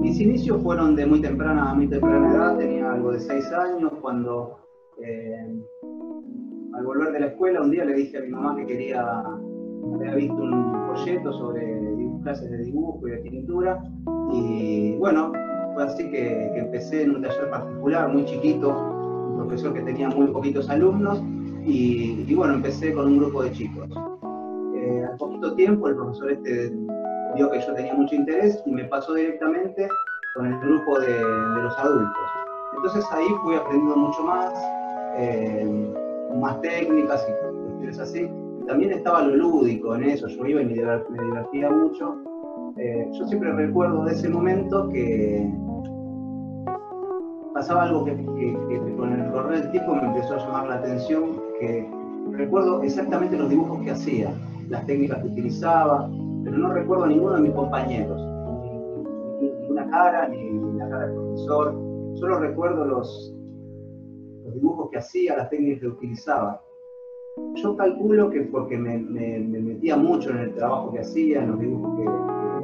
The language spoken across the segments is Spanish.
Mis inicios fueron de muy temprana edad, tenía algo de 6 años, cuando al volver de la escuela un día le dije a mi mamá que había visto un folleto sobre clases de dibujo y de pintura, y bueno, fue así que empecé en un taller particular, muy chiquito, un profesor que tenía muy poquitos alumnos, y bueno, empecé con un grupo de chicos. Al poquito tiempo el profesor vio que yo tenía mucho interés y me pasó directamente con el grupo de los adultos. Entonces ahí fui aprendiendo mucho más técnicas y cuestiones así. Y también estaba lo lúdico en eso, yo iba y me divertía mucho. Yo siempre recuerdo de ese momento que pasaba algo que con el correr del tiempo me empezó a llamar la atención, que recuerdo exactamente los dibujos que hacía, las técnicas que utilizaba, pero no recuerdo a ninguno de mis compañeros, ni una cara, ni la cara del profesor. Solo recuerdo los dibujos que hacía, las técnicas que utilizaba. Yo calculo que porque me metía mucho en el trabajo que hacía, en los dibujos que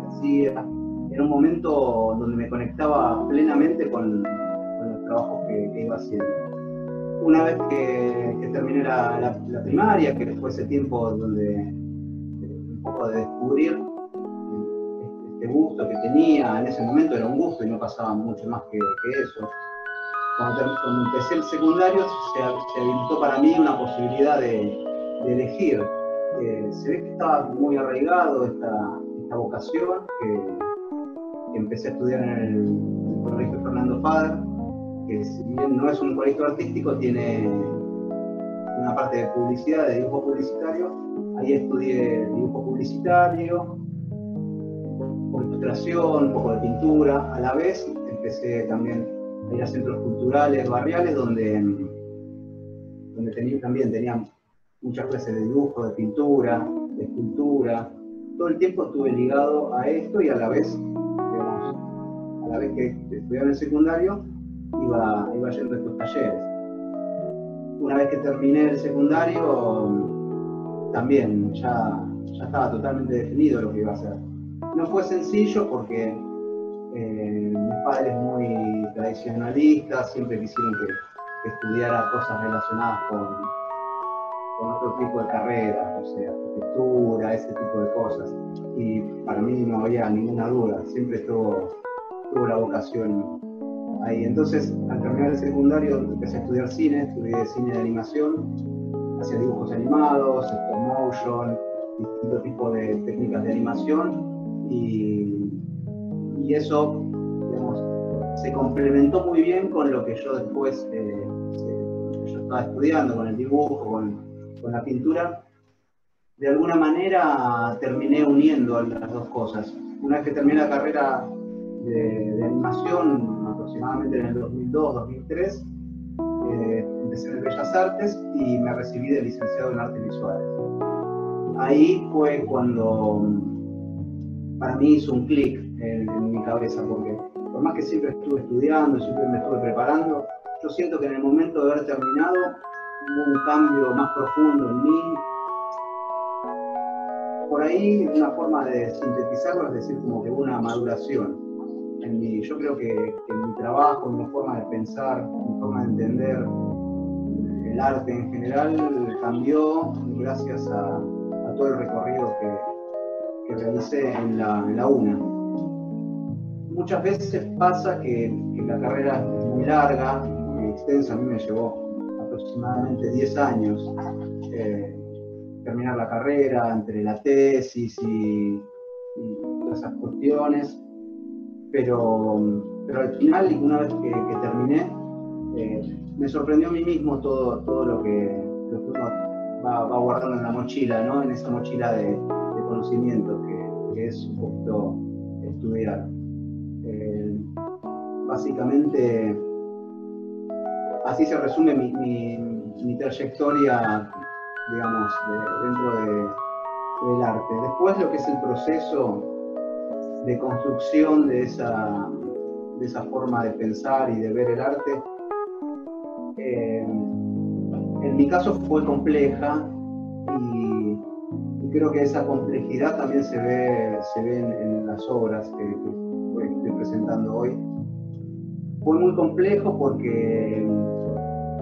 hacía, era un momento donde me conectaba plenamente con los trabajos que iba haciendo. Una vez que terminé la primaria, que fue ese tiempo donde un poco de descubrir este gusto que tenía, en ese momento era un gusto y no pasaba mucho más que eso. Cuando empecé el secundario se habilitó para mí una posibilidad de elegir. Se ve que estaba muy arraigado esta vocación, que empecé a estudiar en el Colegio Fernando Fader, que si bien no es un colegio artístico, tiene una parte de publicidad, de dibujo publicitario. Ahí estudié dibujo publicitario, ilustración, un poco de pintura. A la vez empecé también a ir a centros culturales, barriales, donde tenía muchas clases de dibujo, de pintura, de escultura. Todo el tiempo estuve ligado a esto, y a la vez, digamos, a la vez que estudiaba en el secundario, iba yendo a estos talleres. Una vez que terminé el secundario, también ya estaba totalmente definido lo que iba a hacer. No fue sencillo porque mis padres, muy tradicionalistas, siempre quisieron que estudiara cosas relacionadas con otro tipo de carreras, o sea, arquitectura, ese tipo de cosas. Y para mí no había ninguna duda, siempre tuvo la vocación ahí. Entonces, al terminar el secundario, empecé a estudiar cine, estudié cine de animación, hacía dibujos animados, stop motion, distintos tipos de técnicas de animación, y eso, digamos, se complementó muy bien con lo que yo después yo estaba estudiando, con el dibujo, con la pintura. De alguna manera terminé uniendo las dos cosas. Una vez que terminé la carrera de animación, aproximadamente en el 2002-2003, empecé en Bellas Artes y me recibí de licenciado en Artes Visuales. Ahí fue cuando para mí hizo un clic en mi cabeza, porque por más que siempre estuve estudiando, siempre me estuve preparando, yo siento que en el momento de haber terminado hubo un cambio más profundo en mí. Por ahí, una forma de sintetizarlo es decir, como que hubo una maduración en mí. Yo creo que mi trabajo, mi forma de pensar, mi forma de entender el arte en general cambió gracias a todo el recorrido que realicé en la UNA. Muchas veces pasa que la carrera es muy larga, muy extensa. A mí me llevó aproximadamente 10 años terminar la carrera, entre la tesis y todas esas cuestiones, pero al final, una vez que terminé, me sorprendió a mí mismo todo lo que uno va guardando en la mochila, ¿no? En esa mochila de conocimiento que es un poquito estudiar. Básicamente, así se resume mi trayectoria, digamos, dentro del arte. Después, lo que es el proceso de construcción de esa forma de pensar y de ver el arte, en mi caso fue compleja, Y creo que esa complejidad también se ve en las obras que estoy presentando hoy. Fue muy complejo porque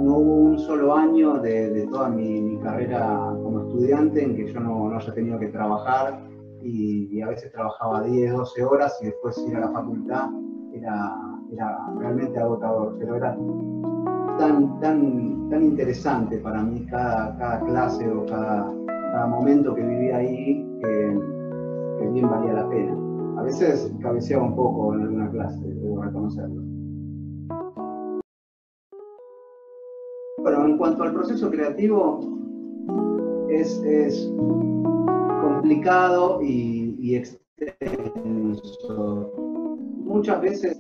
no hubo un solo año de toda mi carrera como estudiante en que yo no haya tenido que trabajar, y a veces trabajaba 10, 12 horas y después ir a la facultad era realmente agotador, pero era tan interesante para mí cada clase o cada momento que vivía ahí, que bien valía la pena. A veces cabeceaba un poco en alguna clase, debo reconocerlo. Bueno, en cuanto al proceso creativo, es complicado y extenso. Muchas veces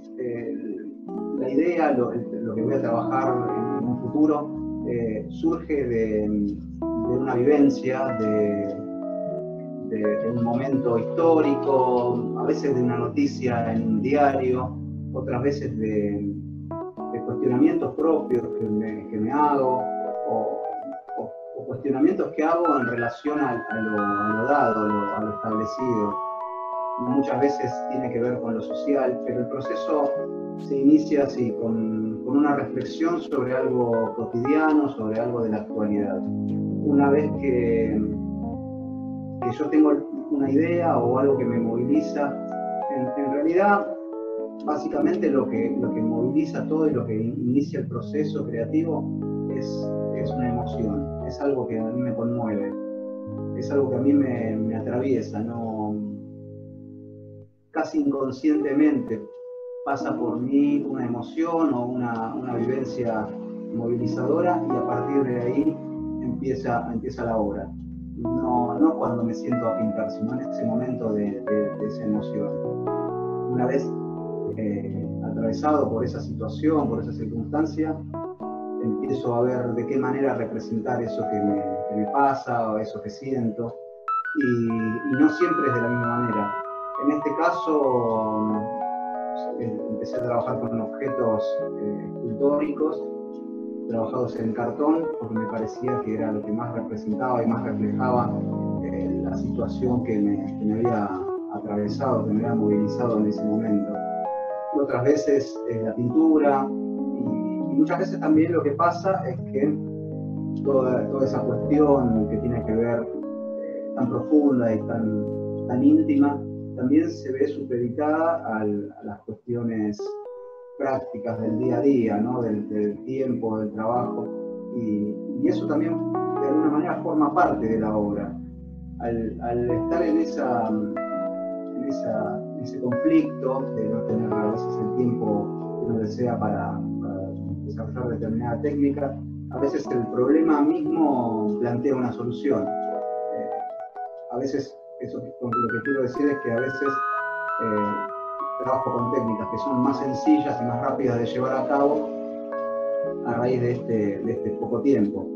la idea, lo que voy a trabajar en un futuro, surge de una vivencia, de un momento histórico, a veces de una noticia en un diario, otras veces de cuestionamientos propios que me hago, o cuestionamientos que hago en relación a lo dado, a lo establecido. Muchas veces tiene que ver con lo social, pero el proceso se inicia así, con una reflexión sobre algo cotidiano, sobre algo de la actualidad. Una vez que yo tengo una idea o algo que me moviliza, en realidad, básicamente lo que moviliza todo y lo que inicia el proceso creativo es una emoción, es algo que a mí me conmueve, es algo que a mí me atraviesa, ¿no? Casi inconscientemente pasa por mí una emoción o una vivencia movilizadora, y a partir de ahí empieza la obra. No cuando me siento a pintar, sino en ese momento de esa emoción. Una vez atravesado por esa situación, por esa circunstancia, empiezo a ver de qué manera representar eso que me pasa o eso que siento, y no siempre es de la misma manera. En este caso, empecé a trabajar con objetos escultóricos, trabajados en cartón, porque me parecía que era lo que más representaba y más reflejaba la situación que me había atravesado, que me había movilizado en ese momento. Y otras veces la pintura, y muchas veces también lo que pasa es que toda esa cuestión que tiene que ver tan profunda y tan íntima, también se ve supeditada a las cuestiones prácticas del día a día, ¿no? del tiempo, del trabajo, y eso también de alguna manera forma parte de la obra. Al estar en ese conflicto de no tener a veces el tiempo que uno desea para desarrollar determinada técnica, a veces el problema mismo plantea una solución. A veces, lo que quiero decir es que a veces trabajo con técnicas que son más sencillas y más rápidas de llevar a cabo a raíz de este poco tiempo.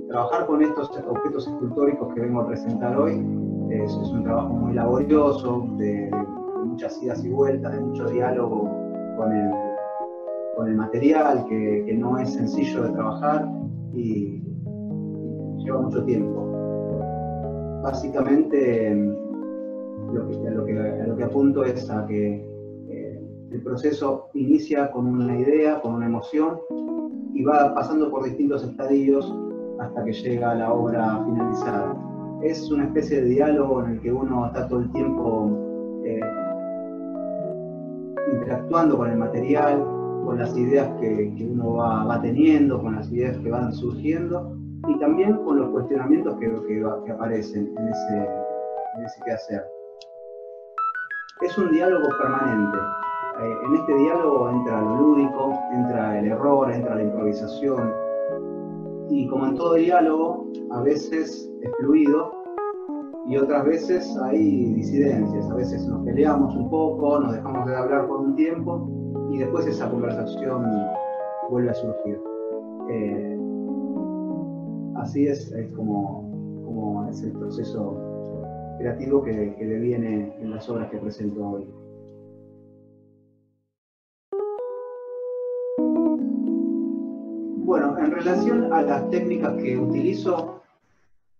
Trabajar con estos objetos escultóricos que vengo a presentar hoy es un trabajo muy laborioso, de muchas idas y vueltas, de mucho diálogo con el material, que no es sencillo de trabajar y lleva mucho tiempo. Básicamente, a lo que apunto es a que el proceso inicia con una idea, con una emoción, y va pasando por distintos estadios hasta que llega a la obra finalizada. Es una especie de diálogo en el que uno está todo el tiempo interactuando con el material, con las ideas que uno va teniendo, con las ideas que van surgiendo, y también con los cuestionamientos que aparecen en ese quehacer. Es un diálogo permanente. En este diálogo entra lo lúdico, entra el error, entra la improvisación, y como en todo diálogo, a veces es fluido y otras veces hay disidencias. A veces nos peleamos un poco, nos dejamos de hablar por un tiempo y después esa conversación vuelve a surgir. Así es como es el proceso creativo que deviene en las obras que presento hoy. Bueno, en relación a las técnicas que utilizo,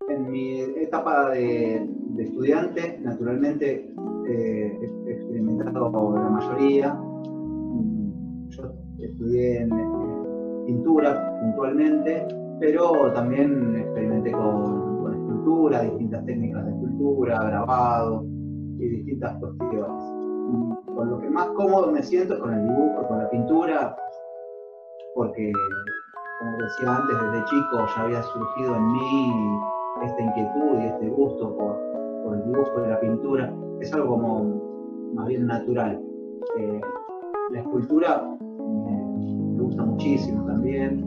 En mi etapa de estudiante, naturalmente, he experimentado la mayoría. Yo estudié en pintura puntualmente, pero también experimenté con escultura, distintas técnicas de escultura, grabado y distintas cuestiones. Con lo que más cómodo me siento es con el dibujo, con la pintura, porque, como decía antes, desde chico ya había surgido en mí esta inquietud y este gusto por el dibujo y la pintura. Es algo como más bien natural. La escultura me gusta muchísimo también,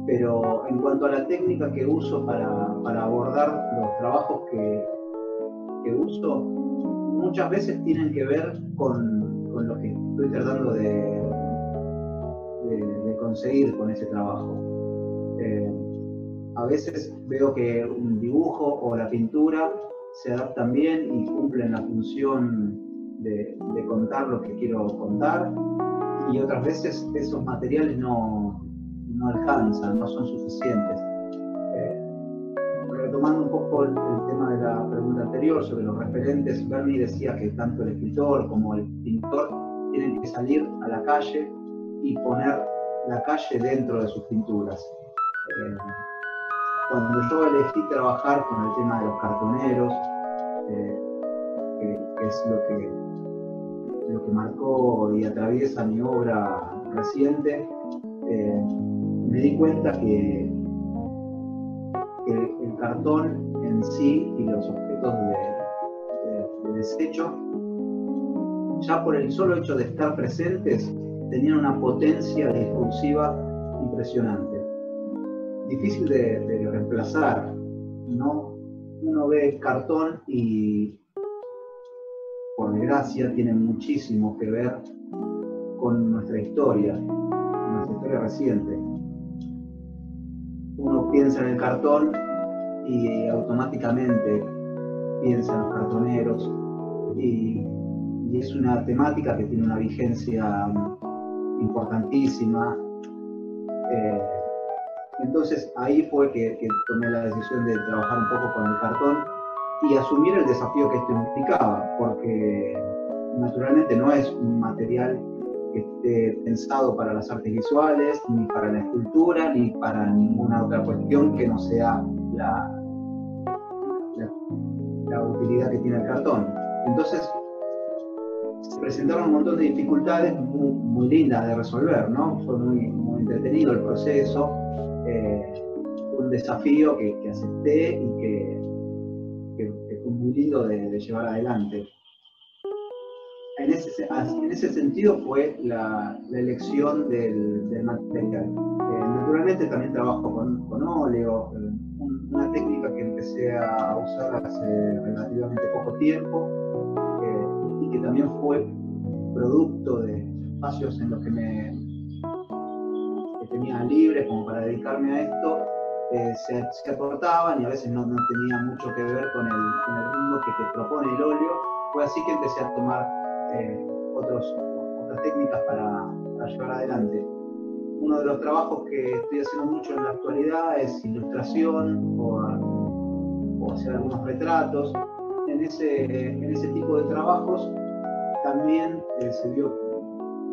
pero en cuanto a la técnica que uso para abordar los trabajos que uso, muchas veces tienen que ver con lo que estoy tratando de conseguir con ese trabajo. A veces veo que un dibujo o la pintura se adaptan bien y cumplen la función de contar lo que quiero contar, y otras veces esos materiales no alcanzan, no son suficientes. Retomando un poco el tema de la pregunta anterior sobre los referentes, Berni decía que tanto el escritor como el pintor tienen que salir a la calle y poner la calle dentro de sus pinturas. Cuando yo elegí trabajar con el tema de los cartoneros, que es lo que marcó y atraviesa mi obra reciente, me di cuenta que el cartón en sí y los objetos de desecho, ya por el solo hecho de estar presentes, tenían una potencia discursiva impresionante. Difícil de reemplazar, ¿no? Uno ve cartón y, por desgracia, tiene muchísimo que ver con nuestra historia reciente. Uno piensa en el cartón y automáticamente piensa en los cartoneros, y es una temática que tiene una vigencia importantísima. Entonces ahí fue que tomé la decisión de trabajar un poco con el cartón y asumir el desafío que esto implicaba, porque naturalmente no es un material que esté pensado para las artes visuales, ni para la escultura, ni para ninguna otra cuestión que no sea la utilidad que tiene el cartón. Entonces se presentaron un montón de dificultades muy lindas de resolver, ¿no? Fue muy entretenido el proceso, fue un desafío que acepté y que fue muy lindo de llevar adelante. En ese sentido fue la elección del material. Naturalmente también trabajo con óleo, una técnica que empecé a usar hace relativamente poco tiempo, y que también fue producto de espacios en los que tenía libres como para dedicarme a esto. Se aportaban y a veces no tenía mucho que ver con el ritmo que te propone el óleo. Fue así que empecé a tomar otras técnicas para llevar adelante. Uno de los trabajos que estoy haciendo mucho en la actualidad es ilustración o hacer algunos retratos. En ese tipo de trabajos también se dio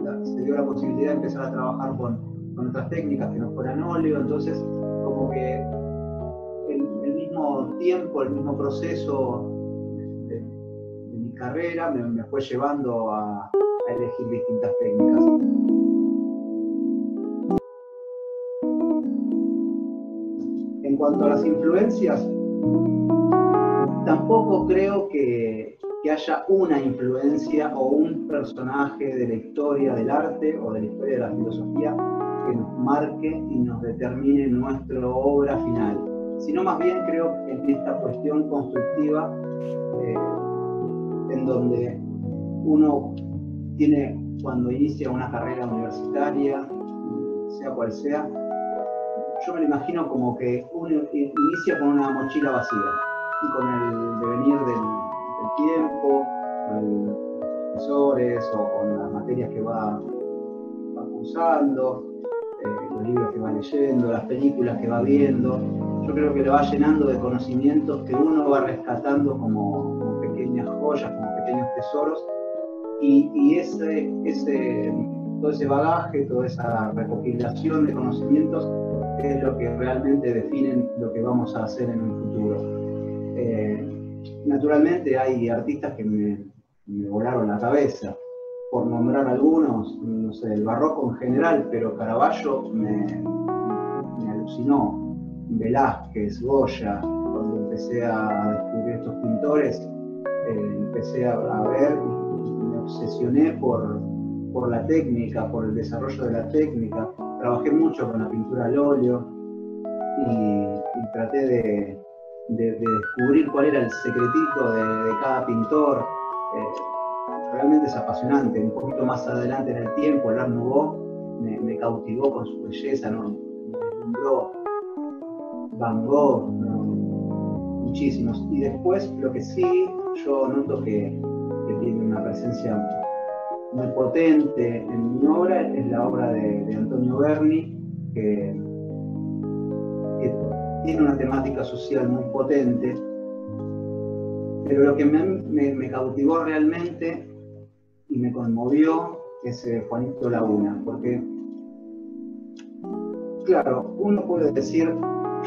la posibilidad de empezar a trabajar con otras técnicas que no fueran óleo. Entonces, como que el mismo tiempo, el mismo proceso de mi carrera me fue llevando a elegir distintas técnicas. En cuanto a las influencias, tampoco creo que haya una influencia o un personaje de la historia del arte o de la historia de la filosofía que nos marque y nos determine nuestra obra final, sino más bien creo que en esta cuestión constructiva, en donde uno tiene, cuando inicia una carrera universitaria, sea cual sea, yo me lo imagino como que uno inicia con una mochila vacía, y con el devenir del tiempo, con los profesores o con las materias que va cursando, los libros que va leyendo, las películas que va viendo. Yo creo que lo va llenando de conocimientos que uno va rescatando como pequeñas joyas, como pequeños tesoros, y todo ese bagaje, toda esa recopilación de conocimientos es lo que realmente definen lo que vamos a hacer en un futuro. Naturalmente hay artistas que me volaron la cabeza, por nombrar algunos, no sé, el barroco en general, pero Caravaggio me alucinó. Velázquez, Goya, cuando empecé a descubrir estos pintores, empecé a ver y me obsesioné por la técnica, por el desarrollo de la técnica. Trabajé mucho con la pintura al óleo y traté de descubrir cuál era el secretito de cada pintor. Realmente es apasionante. Un poquito más adelante en el tiempo, el Art Nouveau me cautivó con su belleza, ¿no? Me deslumbró. Van Gogh, ¿no? Muchísimos. Y después, lo que sí, yo noto que tiene una presencia muy potente en mi obra, es la obra de Antonio Berni, que tiene una temática social muy potente, pero lo que me cautivó realmente y me conmovió es Juanito Laguna, porque, claro, uno puede decir,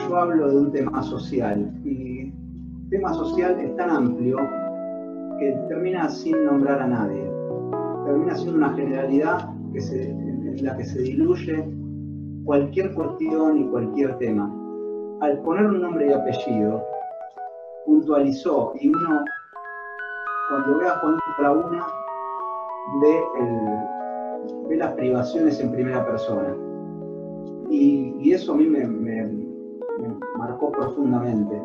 yo hablo de un tema social, y el tema social es tan amplio que termina sin nombrar a nadie, termina siendo una generalidad en la que se diluye cualquier cuestión y cualquier tema. Al poner un nombre y apellido, puntualizó, y uno, cuando ve a Juanito Laguna, ve las privaciones en primera persona. Y eso a mí me marcó profundamente.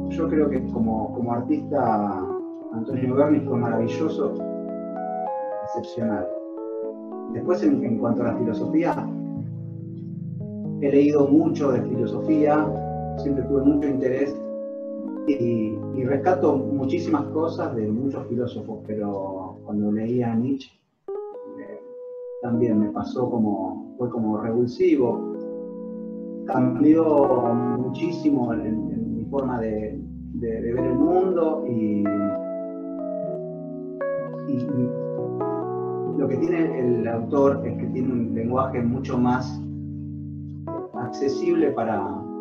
Yo creo que como artista, Antonio Berni fue maravilloso, excepcional. Después, en cuanto a la filosofía, he leído mucho de filosofía, siempre tuve mucho interés y rescato muchísimas cosas de muchos filósofos, pero cuando leía a Nietzsche también me pasó fue como revulsivo. Cambió muchísimo en mi forma de ver el mundo y lo que tiene el autor es que tiene un lenguaje mucho más accesible para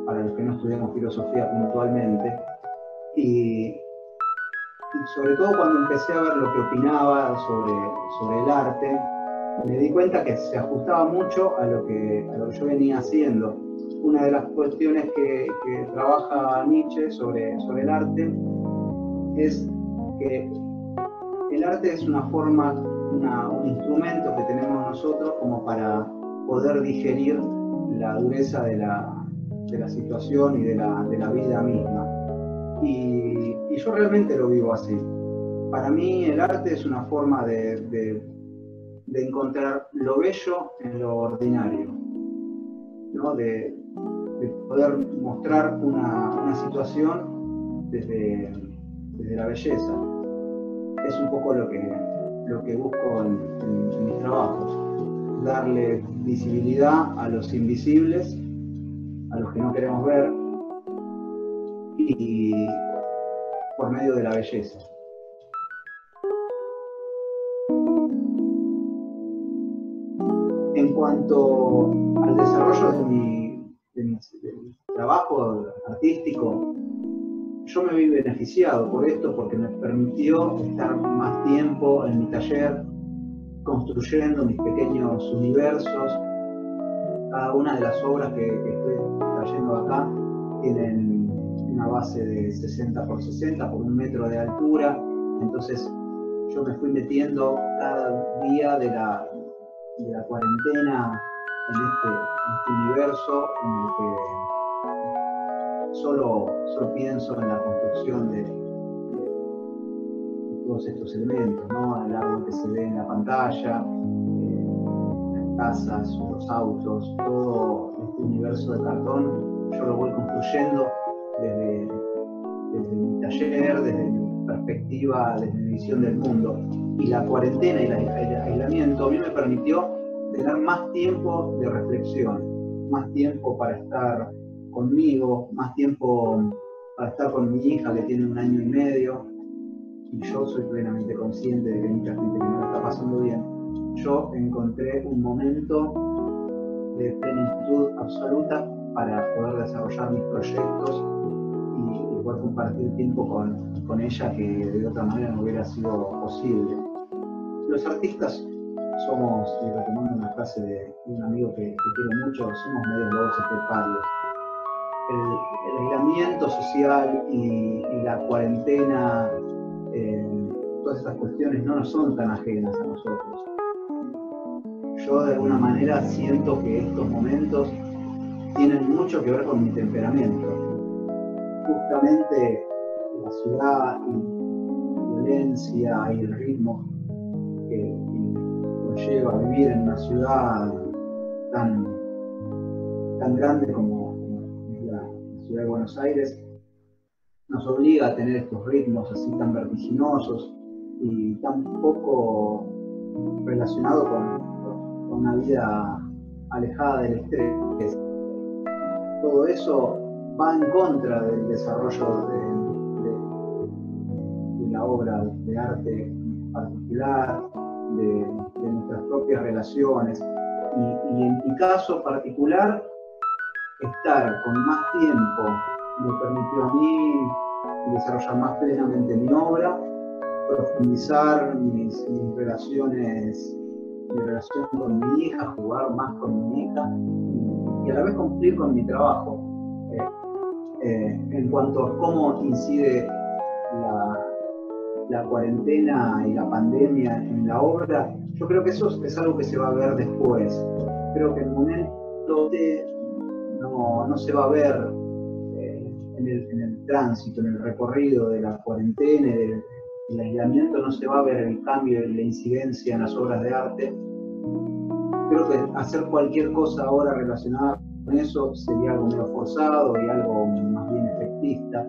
los que no estudiamos filosofía puntualmente, y sobre todo cuando empecé a ver lo que opinaba sobre el arte, me di cuenta que se ajustaba mucho a lo que yo venía haciendo. Una de las cuestiones que trabaja Nietzsche sobre el arte es que el arte es una forma, un instrumento que tenemos nosotros como para poder digerir la dureza de la situación y de la vida misma. Y yo realmente lo vivo así. Para mí el arte es una forma de encontrar lo bello en lo ordinario, ¿no? De poder mostrar una situación desde la belleza. Es un poco lo que busco en mis trabajos, darle visibilidad a los invisibles, a los que no queremos ver, y por medio de la belleza. En cuanto al desarrollo de mi trabajo artístico, yo me vi beneficiado por esto porque me permitió estar más tiempo en mi taller construyendo mis pequeños universos. Cada una de las obras que estoy trayendo acá tienen una base de 60 por 60 por 1 metro de altura, entonces yo me fui metiendo cada día de la cuarentena en este universo en el que solo pienso en la construcción de todos estos elementos, ¿no? El árbol que se ve en la pantalla, las casas, los autos, todo este universo de cartón, yo lo voy construyendo desde mi taller, desde mi perspectiva, desde mi visión del mundo. Y la cuarentena y el aislamiento a mí me permitió tener más tiempo de reflexión, más tiempo para estar conmigo, más tiempo para estar con mi hija que tiene 1 año y medio, y yo soy plenamente consciente de que hay mucha gente que no la está pasando bien. Yo encontré un momento de plenitud absoluta para poder desarrollar mis proyectos y poder compartir tiempo con ella, que de otra manera no hubiera sido posible. Los artistas somos, y retomando una frase de un amigo que quiero mucho, somos medios lobos esteparios. El aislamiento social y la cuarentena, todas estas cuestiones no nos son tan ajenas a nosotros. Yo de alguna manera siento que estos momentos tienen mucho que ver con mi temperamento. Justamente la ciudad y la violencia y el ritmo que nos lleva a vivir en una ciudad tan grande como la ciudad de Buenos Aires nos obliga a tener estos ritmos así tan vertiginosos y tan poco relacionados con una vida alejada del estrés. Todo eso va en contra del desarrollo de la obra de arte particular, de nuestras propias relaciones. Y en mi caso particular, estar con más tiempo me permitió a mí desarrollar más plenamente mi obra, profundizar mis relaciones, mi relación con mi hija, jugar más con mi hija y a la vez cumplir con mi trabajo. En cuanto a cómo incide la cuarentena y la pandemia en la obra, yo creo que eso es algo que se va a ver después. Creo que en el momento no se va a ver en el tránsito, en el recorrido de la cuarentena y del aislamiento, no se va a ver el cambio y la incidencia en las obras de arte. Creo que hacer cualquier cosa ahora relacionada con eso sería algo medio forzado y algo más bien efectista.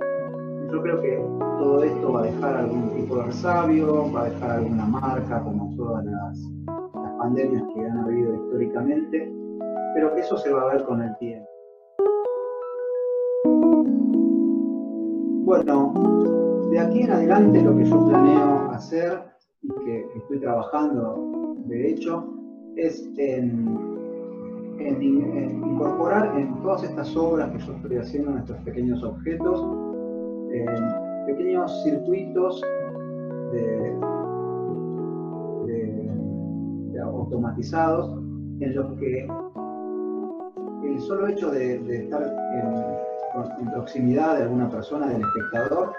Yo creo que todo esto va a dejar algún tipo de resabio, va a dejar alguna marca, como todas las pandemias que han habido históricamente, pero que eso se va a ver con el tiempo. Bueno, de aquí en adelante lo que yo planeo hacer y que estoy trabajando, de hecho, es en incorporar en todas estas obras que yo estoy haciendo, en estos pequeños objetos, pequeños circuitos de automatizados en los que el solo hecho de estar en proximidad de alguna persona, del espectador,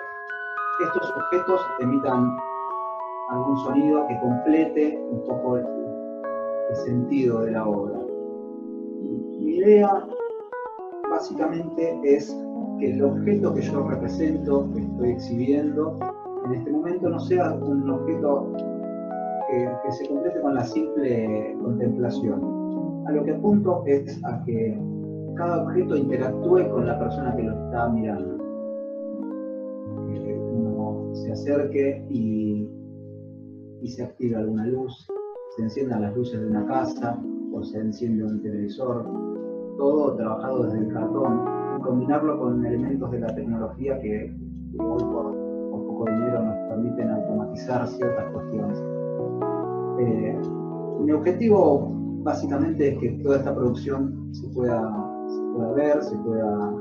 estos objetos emitan algún sonido que complete un poco el sentido de la obra. Mi idea básicamente es que el objeto que yo represento, que estoy exhibiendo, en este momento no sea un objeto que se complete con la simple contemplación. A lo que apunto es a que cada objeto interactúe con la persona que lo está mirando. Que uno se acerque y se active alguna luz, se enciendan las luces de una casa o se enciende un televisor, todo trabajado desde el cartón, y combinarlo con elementos de la tecnología que hoy por poco dinero nos permiten automatizar ciertas cuestiones. Mi objetivo básicamente es que toda esta producción se pueda ver, se pueda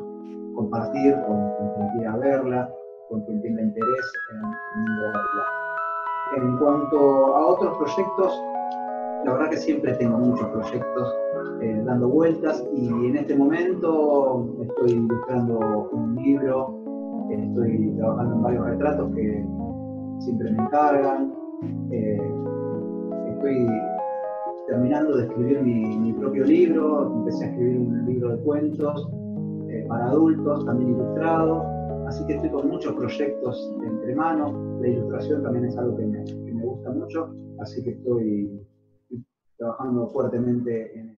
compartir con quien quiera verla, con quien tenga interés en verla. En cuanto a otros proyectos, la verdad que siempre tengo muchos proyectos dando vueltas y en este momento estoy ilustrando un libro, estoy trabajando en varios retratos que siempre me encargan, estoy terminando de escribir mi propio libro, empecé a escribir un libro de cuentos para adultos, también ilustrado, así que estoy con muchos proyectos entre manos. La ilustración también es algo que me gusta mucho, así que estoy trabajando fuertemente en